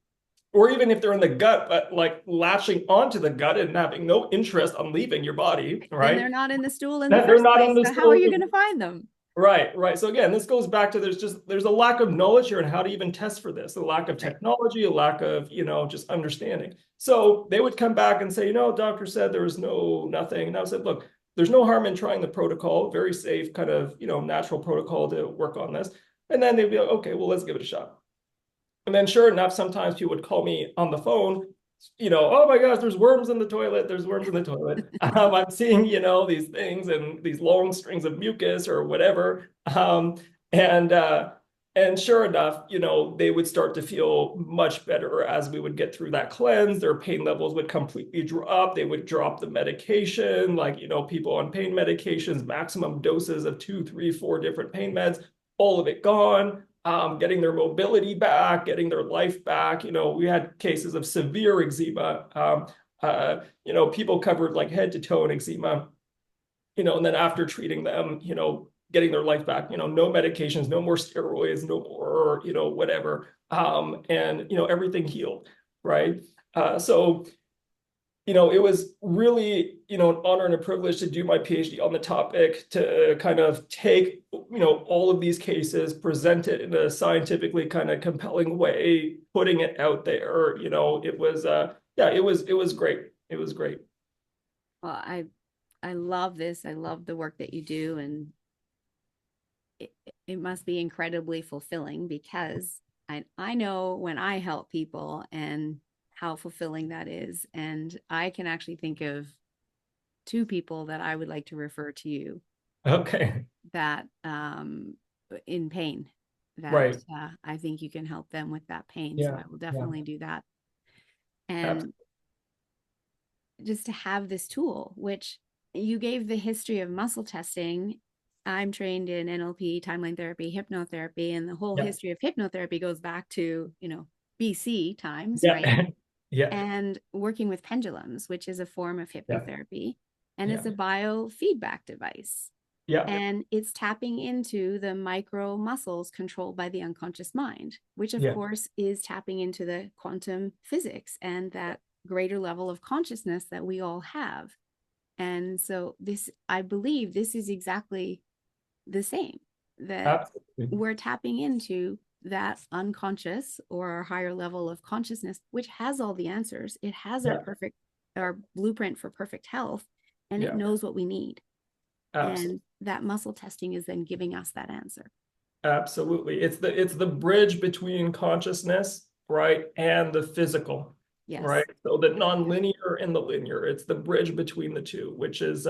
Or even if they're in the gut, but like latching onto the gut and having no interest on leaving your body, Then they're right? not in the stool in the That they're first not in place. the So how are stool. you going to find them? Right. So again, this goes back to there's a lack of knowledge here on how to even test for this, a lack of Right. technology, a lack of, just understanding. So they would come back and say, doctor said there was nothing. And I said, look, there's no harm in trying the protocol, very safe kind of, natural protocol to work on this. And then they'd be like, okay, well, let's give it a shot. And then sure enough, sometimes people would call me on the phone oh my gosh, there's worms in the toilet. There's worms in the toilet. I'm seeing, these things and these long strings of mucus or whatever. And uh, and sure enough, they would start to feel much better as we would get through that cleanse. Their pain levels would completely drop. They would drop the medication, like, people on pain medications, maximum doses of 2, 3, 4 different pain meds, all of it gone. Getting their mobility back, getting their life back. We had cases of severe eczema. People covered like head to toe in eczema, and then after treating them, getting their life back, no medications, no more steroids, no more, whatever. And, everything healed, right? So it was really, an honor and a privilege to do my PhD on the topic, to kind of take, all of these cases, present it in a scientifically kind of compelling way, putting it out there. It was, yeah, it was great. It was great. Well, I love this. I love the work that you do, and it, it must be incredibly fulfilling because I know when I help people and how fulfilling that is. And I can actually think of two people that I would like to refer to you Okay. that in pain that Right. I think you can help them with that pain. So Yeah. I will Yeah. definitely do that. And Absolutely. just to have this tool, which you gave the history of muscle testing. I'm trained in NLP, timeline therapy, hypnotherapy, and the whole Yeah. history of hypnotherapy goes back to, BC times, Yeah. right? Yeah. And working with pendulums, which is a form of Yeah. hypnotherapy, and Yeah. it's a biofeedback device. Yeah. And it's tapping into the micro muscles controlled by the unconscious mind, which of Yeah. course is tapping into the quantum physics and that greater level of consciousness that we all have. And so this, I believe this is exactly the same, that Absolutely. we're tapping into that unconscious or our higher level of consciousness, which has all the answers. It has Yeah. our blueprint for perfect health, and it Yeah. knows what we need. Absolutely. And that muscle testing is then giving us that answer. Absolutely. It's the bridge between consciousness, right, and the physical, right? Yes. So the nonlinear and the linear. It's the bridge between the two, which is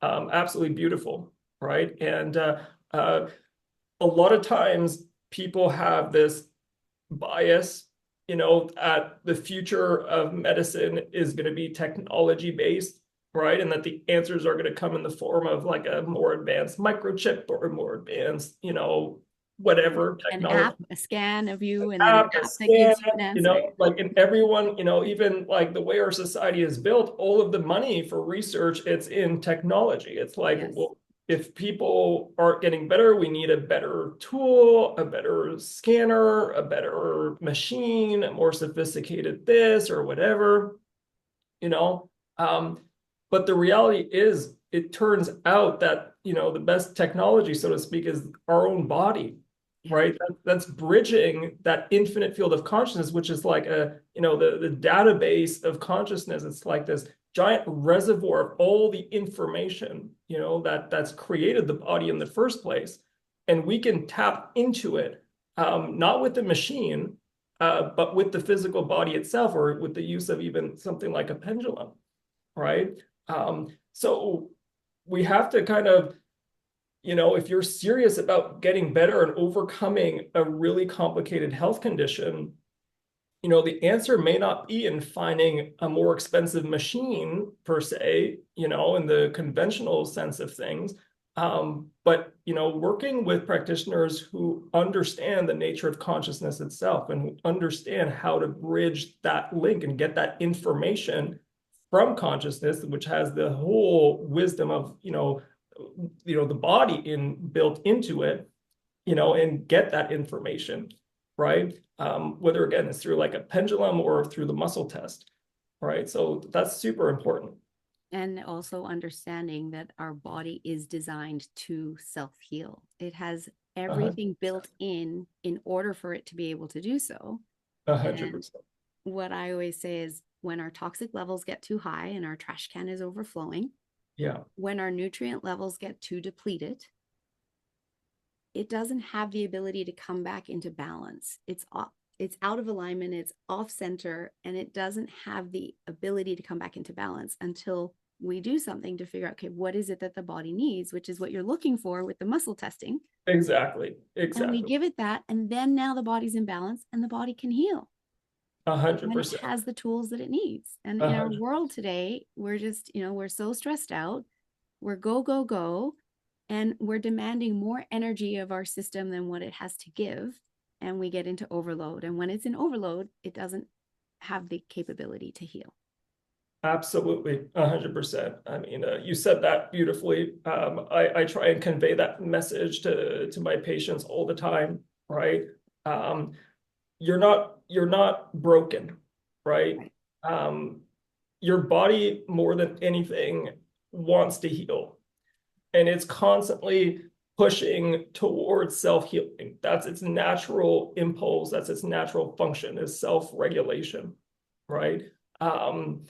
absolutely beautiful, right? And uh, a lot of times people have this bias, at the future of medicine is going to be technology based, right? And that the answers are going to come in the form of like a more advanced microchip or a more advanced, whatever An technology, app, a scan of you, and then an app, a app that scan, gives you an answer. like in everyone, even like the way our society is built, all of the money for research, it's in technology. It's like, Yes. well, if people aren't getting better, we need a better tool, a better scanner, a better machine, a more sophisticated this or whatever, you know. Um, but the reality is, it turns out that the best technology, so to speak, is our own body, Yeah. right? That's bridging that infinite field of consciousness, which is like the database of consciousness. It's like this giant reservoir of all the information, that's created the body in the first place, and we can tap into it, not with the machine, but with the physical body itself, or with the use of even something like a pendulum, right? So we have to kind of, if you're serious about getting better and overcoming a really complicated health condition, the answer may not be in finding a more expensive machine per se, in the conventional sense of things. But working with practitioners who understand the nature of consciousness itself and who understand how to bridge that link and get that information from consciousness, which has the whole wisdom of the body built into it, and get that information, right? Whether again it's through like a pendulum or through the muscle test, right? So that's super important. And also understanding that our body is designed to self heal. It has A hundred, everything built in order for it to be able to do so. a hundred And percent. what I always say is when our toxic levels get too high and our trash can is overflowing, Yeah, when our nutrient levels get too depleted, it doesn't have the ability to come back into balance. it's out of alignment, it's off center, and it doesn't have the ability to come back into balance until we do something to figure out, okay, what is it that the body needs, which is what you're looking for with the muscle testing. Exactly. And we Exactly. give it that, and then now the body's in balance and the body can heal A hundred when it percent. has the tools that it needs. And A in our hundred. world today, we're just, we're so stressed out. We're go, go, go. And we're demanding more energy of our system than what it has to give. And we get into overload. And when it's in overload, it doesn't have the capability to heal. Absolutely, 100%. I mean, you said that beautifully. I try and convey that message to my patients all the time, right? Um, you're not broken, right? Right. Um, your body more than anything wants to heal, and it's constantly pushing towards self-healing. That's its natural impulse. That's its natural function is self-regulation, right? Um,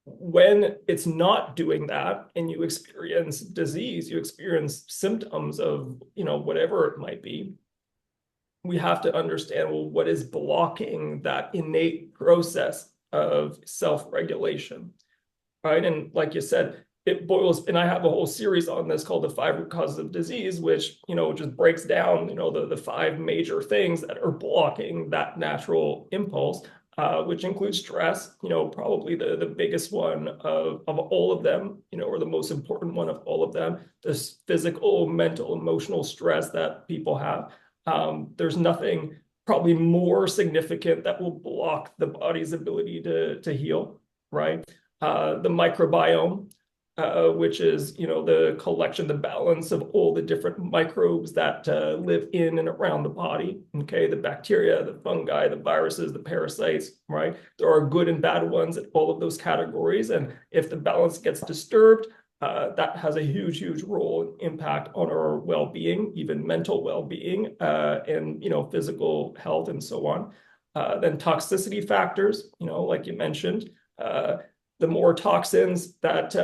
when it's not doing that and you experience disease, you experience symptoms of, whatever it might be, we have to understand, well, what is blocking that innate process of self-regulation, right? And like you said, it boils, and I have a whole series on this called the 5 root causes of disease, which, just breaks down, the 5 major things that are blocking that natural impulse, which includes stress, probably the biggest one of all of them, or the most important one of all of them, this physical, mental, emotional stress that people have. There's nothing probably more significant that will block the body's ability to heal, right? The microbiome, which is, the collection, the balance of all the different microbes that live in and around the body. Okay, the bacteria, the fungi, the viruses, the parasites, right? There are good and bad ones in all of those categories. And if the balance gets disturbed, that has a huge, huge role and impact on our well-being, even mental well-being, and physical health and so on. Then toxicity factors, like you mentioned, the more toxins that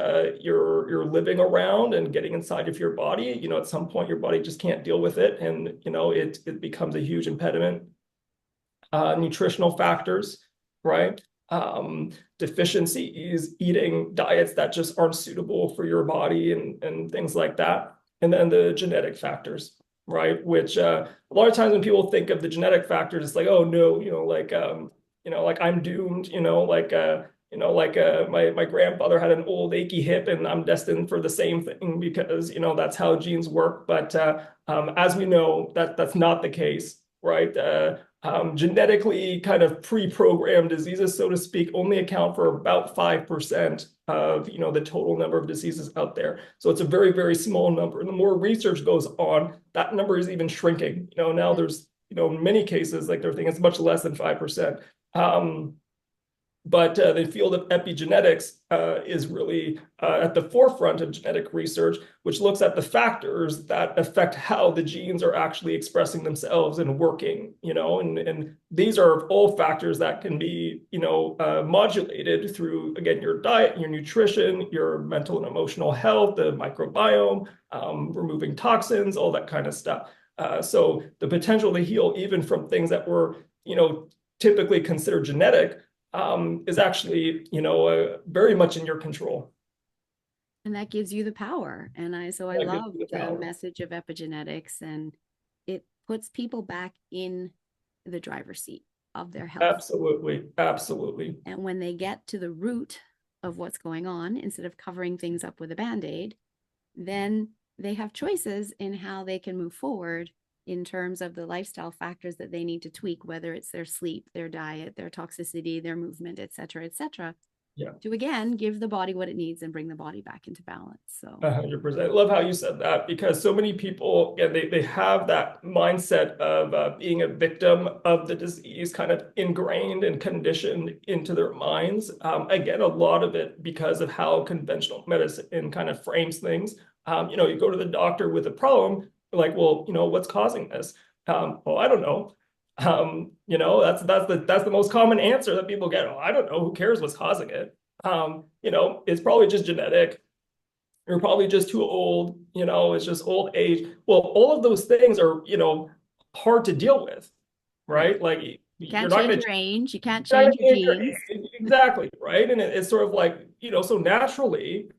you're living around and getting inside of your body, at some point your body just can't deal with it, and it becomes a huge impediment. Nutritional factors, right? Deficiencies, eating diets that just aren't suitable for your body and things like that. And then the genetic factors, right? Which a lot of times when people think of the genetic factors, it's like, oh no, like I'm doomed, my grandfather had an old achy hip and I'm destined for the same thing because, that's how genes work. But as we know, that's not the case, right? Genetically kind of pre-programmed diseases, so to speak, only account for about 5% of the total number of diseases out there. So it's a very, very small number. And the more research goes on, that number is even shrinking. Now there's in many cases like they're thinking it's much less than 5%. But the field of epigenetics is really at the forefront of genetic research, which looks at the factors that affect how the genes are actually expressing themselves and working, and these are all factors that can be, modulated through, again, your diet, your nutrition, your mental and emotional health, the microbiome, removing toxins, all that kind of stuff. So the potential to heal even from things that were, typically considered genetic, is actually, very much in your control. And that gives you the power. And I That gives love you the the power. message of epigenetics, and it puts people back in the driver's seat of their health. Absolutely. Absolutely. And when they get to the root of what's going on, instead of covering things up with a band-aid, then they have choices in how they can move forward in terms of the lifestyle factors that they need to tweak, whether it's their sleep, their diet, their toxicity, their movement, et cetera, Yeah. to again give the body what it needs and bring the body back into balance. So 100%. I love how you said that because so many people, yeah, they have that mindset of being a victim of the disease kind of ingrained and conditioned into their minds. Again, a lot of it because of how conventional medicine kind of frames things. You go to the doctor with a problem, like, well, what's causing this? Well, I don't know. That's the most common answer that people get. Oh, I don't know. Who cares what's causing it? It's probably just genetic. You're probably just too old, it's just old age. Well, all of those things are, hard to deal with, Right. right? Like You you're can't not change going to your age. You can't change change your genes. exactly, right? And it's sort of like, so naturally,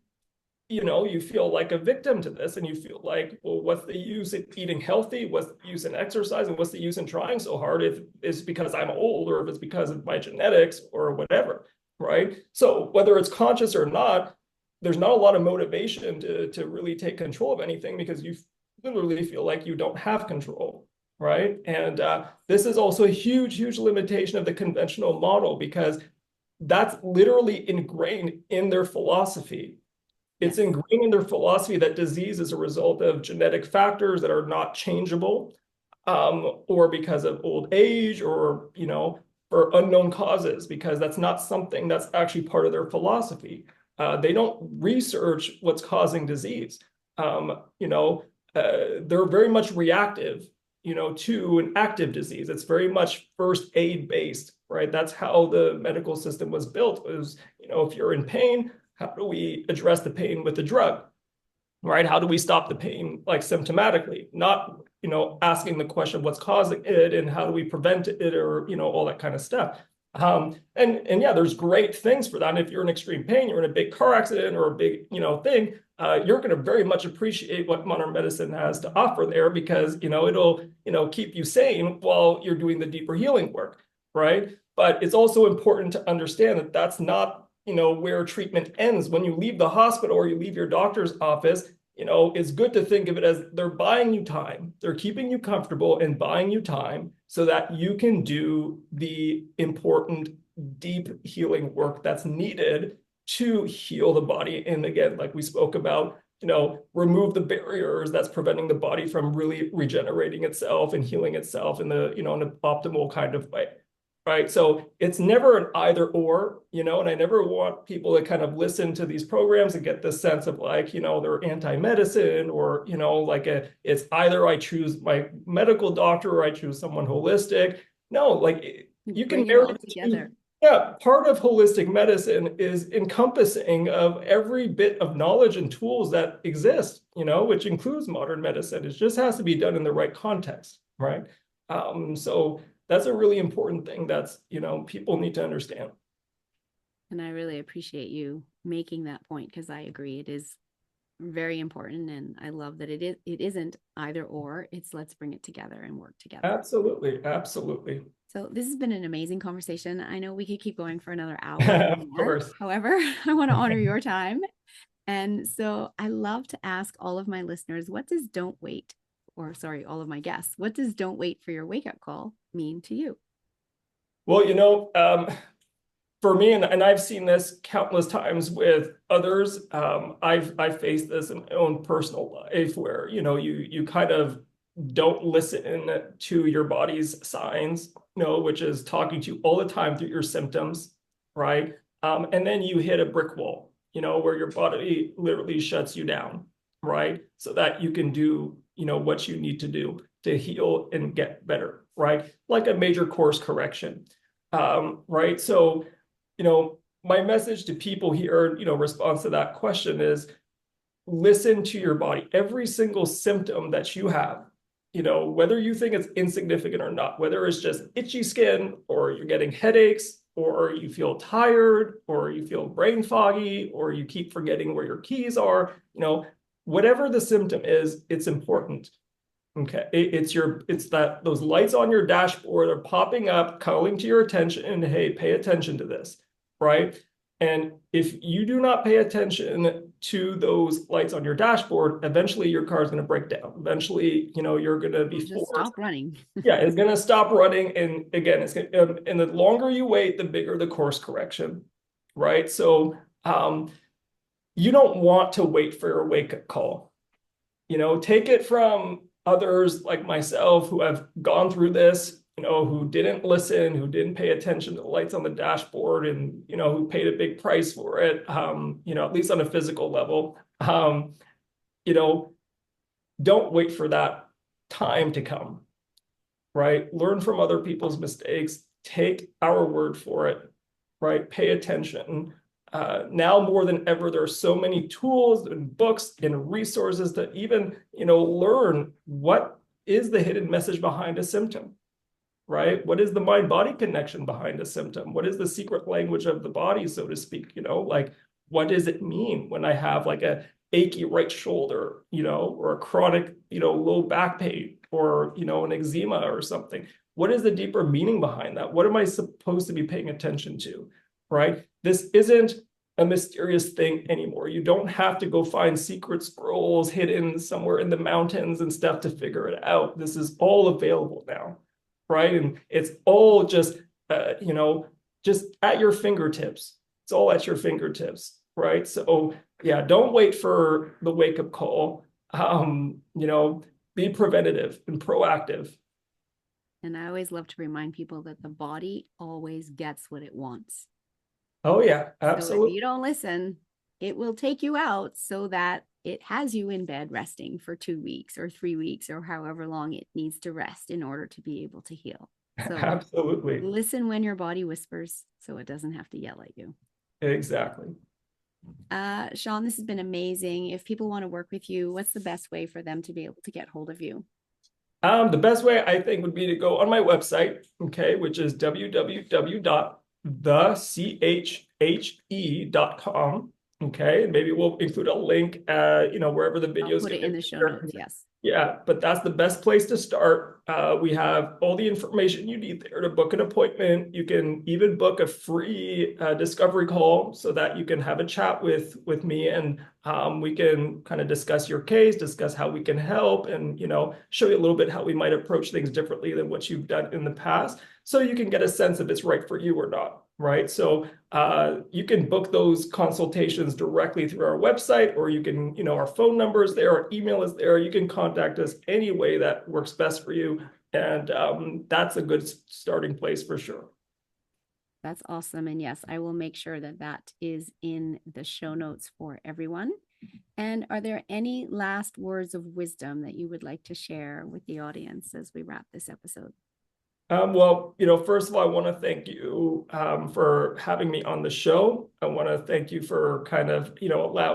you feel like a victim to this and you feel like, well, what's the use in eating healthy? What's the use in exercising? What's the use in trying so hard if it's because I'm old or if it's because of my genetics or whatever, right? So whether it's conscious or not, there's not a lot of motivation to really take control of anything because you literally feel like you don't have control, right? And this is also a huge, huge limitation of the conventional model because that's literally ingrained in their philosophy. It's Yes. ingrained in their philosophy that disease is a result of genetic factors that are not changeable, or because of old age, or for unknown causes, because that's not something that's actually part of their philosophy. They don't research what's causing disease. They're very much reactive, to an active disease. It's very much first aid based, right? That's how the medical system was built. It was, if you're in pain, how do we address the pain with the drug, right? How do we stop the pain like symptomatically, not asking the question what's causing it and how do we prevent it, or all that kind of stuff. And yeah, there's great things for that. And if you're in extreme pain, you're in a big car accident or a big thing, you're going to very much appreciate what modern medicine has to offer there, because it'll keep you sane while you're doing the deeper healing work, right? But it's also important to understand that that's not where treatment ends. When you leave the hospital or you leave your doctor's office, it's good to think of it as they're buying you time. They're keeping you comfortable and buying you time so that you can do the important, deep healing work that's needed to heal the body. And again, like we spoke about, remove the barriers that's preventing the body from really regenerating itself and healing itself in the, in an optimal kind of way. Right. So it's never an either or, and I never want people to kind of listen to these programs and get this sense of like, they're anti-medicine, or, it's either I choose my medical doctor or I choose someone holistic. No, like you can Bring it marry all the two. together. Yeah, part of holistic medicine is encompassing of every bit of knowledge and tools that exist, which includes modern medicine. It just has to be done in the right context, right? So that's a really important thing that's, people need to understand. And I really appreciate you making that point because I agree it is very important. And I love that it isn't either or, it's let's bring it together and work together. Absolutely. Absolutely. So this has been an amazing conversation. I know we could keep going for another hour or Of more. course. However, I want to honor your time. And so I love to ask all of my listeners, what does don't wait, or sorry, all of my guests, what does don't wait for your wake up call mean to you? Well, for me, and I've seen this countless times with others. I've faced this in my own personal life where, you kind of don't listen to your body's signs, which is talking to you all the time through your symptoms, right? And then you hit a brick wall, where your body literally shuts you down, right? So that you can do, what you need to do to heal and get better, right? Like a major course correction, right? So, my message to people here, response to that question is listen to your body. Every single symptom that you have, whether you think it's insignificant or not, whether it's just itchy skin, or you're getting headaches, or you feel tired, or you feel brain foggy, or you keep forgetting where your keys are, whatever the symptom is, it's important. Okay, it's that those lights on your dashboard are popping up, calling to your attention, and hey, pay attention to this, right? And if you do not pay attention to those lights on your dashboard, eventually your car is going to break down. Eventually, you're going to be We'll just forced. stop running. Yeah, it's going to stop running, and again, and the longer you wait, the bigger the course correction, right? So, you don't want to wait for your wake up call. Take it from others like myself who have gone through this, who didn't listen, who didn't pay attention to the lights on the dashboard, and, who paid a big price for it, at least on a physical level. You know, don't wait for that time to come, right? Learn from other people's mistakes, take our word for it, right? Pay attention. Now more than ever, there are so many tools and books and resources to even, learn what is the hidden message behind a symptom, right? What is the mind-body connection behind a symptom? What is the secret language of the body, so to speak? Like what does it mean when I have like a achy right shoulder, or a chronic, low back pain, or, an eczema or something? What is the deeper meaning behind that? What am I supposed to be paying attention to, right? This isn't a mysterious thing anymore. You don't have to go find secret scrolls hidden somewhere in the mountains and stuff to figure it out. This is all available now, right? And it's all just at your fingertips. It's all at your fingertips, right? So yeah, don't wait for the wake up call. Be preventative and proactive. And I always love to remind people that the body always gets what it wants. Oh yeah, So if absolutely. you don't listen, it will take you out so that it has you in bed resting for 2 weeks or 3 weeks or however long it needs to rest in order to be able to heal. So Absolutely. listen when your body whispers so it doesn't have to yell at you. Exactly. Sean, this has been amazing. If people want to work with you, what's the best way for them to be able to get hold of you? The best way I think would be to go on my website, okay, which is www.thechhe.com. Okay, and maybe we'll include a link, wherever the I'll videos put it get in the show shared. notes. Yes. Yeah, but that's the best place to start. We have all the information you need there to book an appointment. You can even book a free discovery call so that you can have a chat with me, and we can kind of discuss your case, discuss how we can help, and show you a little bit how we might approach things differently than what you've done in the past, so you can get a sense if it's right for you or not. Right. So you can book those consultations directly through our website, or you can, our phone number is there, our email is there. You can contact us any way that works best for you. And that's a good starting place for sure. That's awesome. And yes, I will make sure that that is in the show notes for everyone. And are there any last words of wisdom that you would like to share with the audience as we wrap this episode? Well, first of all, I want to thank you for having me on the show. I want to thank you for kind of,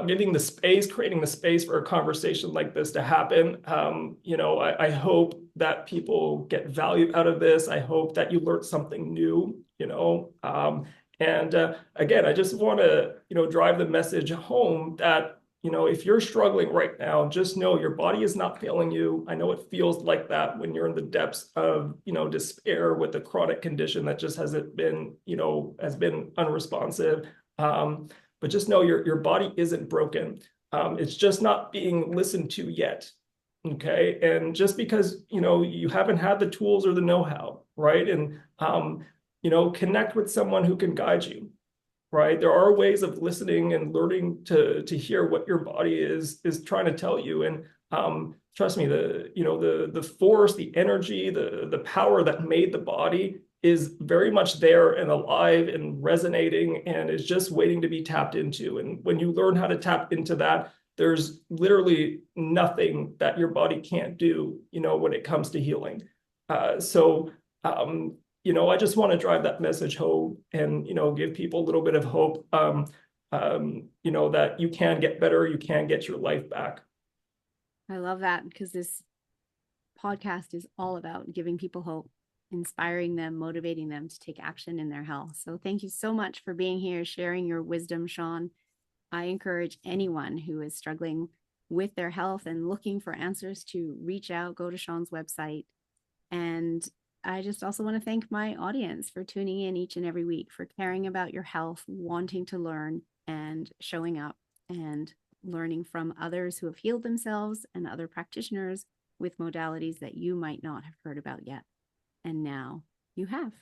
giving the space, creating the space for a conversation like this to happen. I hope that people get value out of this. I hope that you learned something new, and again, I just want to, drive the message home that if you're struggling right now, just know your body is not failing you. I know it feels like that when you're in the depths of, despair with a chronic condition that just hasn't been, has been unresponsive. But just know your body isn't broken. It's just not being listened to yet. Okay. And just because, you haven't had the tools or the know-how, right? And, connect with someone who can guide you, right? There are ways of listening and learning to hear what your body is trying to tell you. And trust me, the force, the energy, the power that made the body is very much there and alive and resonating, and is just waiting to be tapped into. And when you learn how to tap into that, there's literally nothing that your body can't do, when it comes to healing. So I just want to drive that message home and, give people a little bit of hope, that you can get better, you can get your life back. I love that, because this podcast is all about giving people hope, inspiring them, motivating them to take action in their health. So thank you so much for being here, sharing your wisdom, Sean. I encourage anyone who is struggling with their health and looking for answers to reach out, go to Sean's website. And I just also want to thank my audience for tuning in each and every week, for caring about your health, wanting to learn, and showing up and learning from others who have healed themselves and other practitioners with modalities that you might not have heard about yet. And now you have.